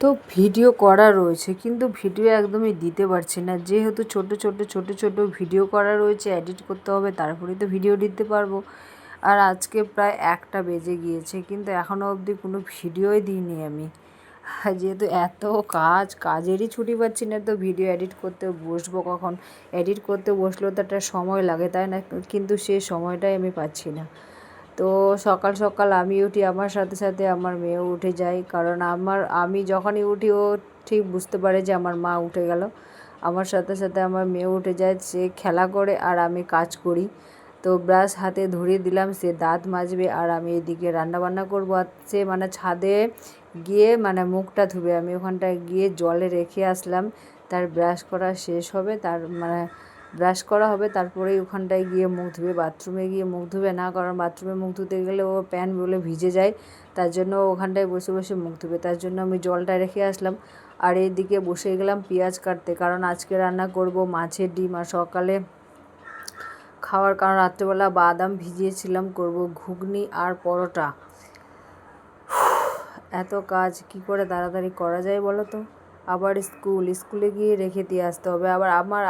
তো ভিডিও করা রয়েছে, কিন্তু ভিডিও একদমই দিতে পারছি না, যেহেতু ছোট ভিডিও করা রয়েছে, এডিট করতে হবে, তারপরেই তো ভিডিও দিতে পারবো। আর আজকে প্রায় 1টা বেজে গিয়েছে, কিন্তু এখনও অবধি কোনো ভিডিওই দিইনি আমি। যেহেতু এত কাজেরই ছুটি পাচ্ছি না, তো ভিডিও এডিট করতে বসবো কখন? এডিট করতে বসলেও তো একটা সময় লাগে, তাই না? কিন্তু সেই সময়টাই আমি পাচ্ছি না। তো সকাল সকাল আমি উঠি, আমার সাথে সাথে আমার মেয়েও উঠে যায়, কারণ আমি যখনই উঠি ও ঠিক বুঝতে পারে যে আমার মা উঠে গেল। আমার সাথে সাথে আমার মেয়েও উঠে যায়, সে খেলা করে আর আমি কাজ করি। তো ব্রাশ হাতে ধরিয়ে দিলাম, সে দাঁত মাজবে আর আমি এদিকে রান্নাবান্না করবো। আর সে ছাদে গিয়ে মুখটা ধুবে, আমি ওখানটায় গিয়ে জলে রেখে আসলাম। তার ব্রাশ করা শেষ হবে, তার ব্রাশ করা হবে, তারপরেই ওখানটায় গিয়ে মুখ ধুবে। বাথরুমে গিয়ে মুখ ধুবে না, কারণ বাথরুমে মুখ ধুতে গেলে ও প্যান্ট বলে ভিজে যায়, তার জন্য ওখানটায় বসে বসে মুখ ধুবে। তার জন্য আমি জলটা রেখে আসলাম। আর এইদিকে বসে গেলাম পেঁয়াজ কাটতে, কারণ আজকে রান্না করব মাছের ডিম। আর সকালে খাওয়ার, কারণ রাত্রেবেলা বাদাম ভিজিয়েছিলাম, করব ঘুগনি আর পরোটা। এত কাজ কি করে তাড়াতাড়ি করা যায় বলো তো? আবার স্কুলে গিয়ে রেখে দিয়ে আসতে হবে, আবার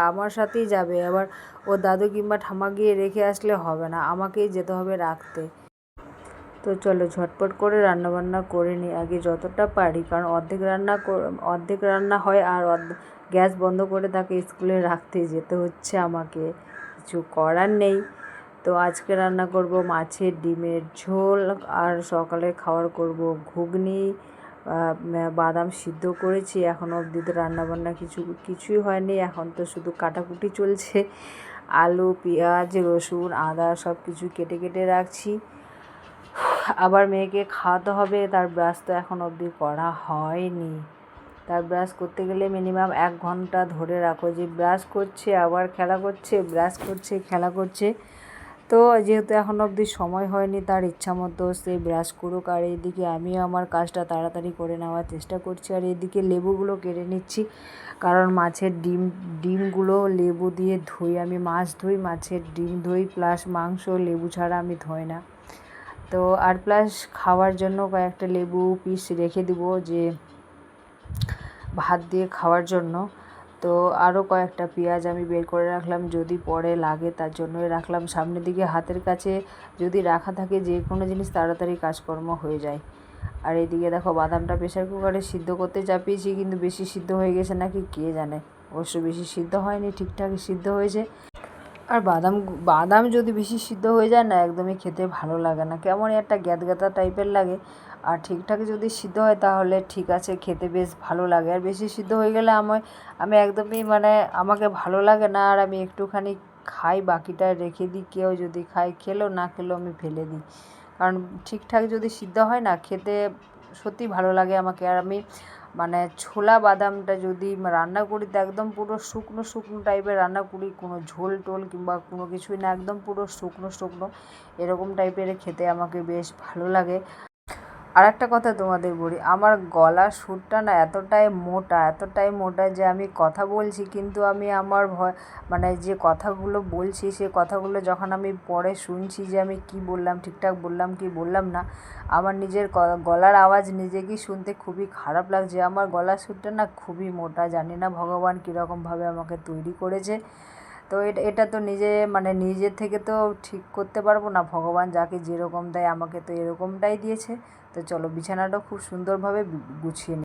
আমার সাথেই যাবে, আবার ও দাদু কিংবা ঠাম্মা গিয়ে রেখে আসলে হবে না, আমাকেই যেতে হবে রাখতে। তো চলো ঝটপট করে রান্নাবান্না করে নিই আগে যতটা পারি, কারণ অর্ধেক রান্না হয় আর গ্যাস বন্ধ করে তাকে স্কুলে রাখতে যেতে হচ্ছে আমাকে, কিছু করার নেই। তো আজকে রান্না করব মাছের ডিমের ঝোল, আর সকালে খাওয়ার করব ঘুগনি। বাদাম সিদ্ধ করেছি, এখনও অবধি তো রান্নাবান্না কিছুই হয়নি, এখন তো শুধু কাটাকুটি চলছে। আলু, পেঁয়াজ, রসুন, আদা সব কিছু কেটে কেটে রাখছি। আবার মেয়েকে খাওয়াতে হবে, তার ব্রাশ তো এখন অবধি করা হয়নি। তার ব্রাশ করতে গেলে মিনিমাম 1 ঘন্টা ধরে রাখো, যে ব্রাশ করছে আবার খেলা করছে, ব্রাশ করছে খেলা করছে। তো যেহেতু এখন অবধি সময় হয়নি, তার ইচ্ছা মতো সে ব্রাশ করুক, আর এইদিকে আমিও আমার কাজটা তাড়াতাড়ি করে নেওয়ার চেষ্টা করছি। আর এইদিকে লেবুগুলো কেটে নিচ্ছি, কারণ মাছের ডিমগুলো লেবু দিয়ে ধুই। আমি মাছ ধুই, মাছের ডিম ধুই, প্লাস মাংস লেবু ছাড়া আমি ধুই না। তো আর প্লাস খাওয়ার জন্য কয়েকটা লেবু পিস রেখে দিব, যে ভাত দিয়ে খাওয়ার জন্য। তো আরও কয়েকটা পেঁয়াজ আমি বের করে রাখলাম, যদি পরে লাগে তার জন্যই রাখলাম। সামনের দিকে হাতের কাছে যদি রাখা থাকে, যে কোনো জিনিস তাড়াতাড়ি কাজকর্ম হয়ে যায়। আর এইদিকে দেখো বাদামটা প্রেশার কুকারে সিদ্ধ করতে চাপিয়েছি, কিন্তু বেশি সিদ্ধ হয়ে গেছে নাকি কে জানে। অবশ্য বেশি সিদ্ধ হয়নি, ঠিকঠাকই সিদ্ধ হয়েছে। আর বাদাম যদি বেশি সিদ্ধ হয়ে যায় না, একদমই খেতে ভালো লাগে না, কেমনই একটা গ্যাদগ্যাদা টাইপের লাগে। আর ঠিকঠাক যদি সিদ্ধ হয় তাহলে ঠিক আছে, খেতে বেশ ভালো লাগে। আর বেশি সিদ্ধ হয়ে গেলে আমি একদমই আমাকে ভালো লাগে না, আর আমি একটুখানি খাই, বাকিটা রেখে দিই। কেউ যদি খেলো, না খেলো আমি ফেলে দিই, কারণ ঠিকঠাক যদি সিদ্ধ হয় না, খেতে সত্যি ভালো লাগে আমাকে। আর আমি ছোলা বাদামটা যদি রান্না করি, তো একদম পুরো শুকনো টাইপের রান্না করি, কোনো ঝোল টোল কিংবা কোনো কিছুই না, একদম পুরো শুকনো এরকম টাইপের খেতে আমাকে বেশ ভালো লাগে। আর একটা কথা তোমাদের বলি, আমার গলার সুরটা না এতটাই মোটা যে আমি কথা বলছি, কিন্তু আমি আমার যে কথাগুলো বলছি, সে কথাগুলো যখন আমি পরে শুনছি, যে আমি কি বললাম, ঠিকঠাক বললাম কি বললাম না, আমার নিজের গলার আওয়াজ নিজেকেই শুনতে খুবই খারাপ লাগছে। আমার গলার সুরটা না খুবই মোটা, জানি না ভগবান কীরকমভাবে আমাকে তৈরি করেছে। তো এটা তো নিজের থেকে তো ঠিক করতে পারবো না, ভগবান যাকে যেরকম দেয় আমাকে তো এরকমটাই দিয়েছে। তো চলো বিছানাটা খুব সুন্দরভাবে গুছিয়ে নিই।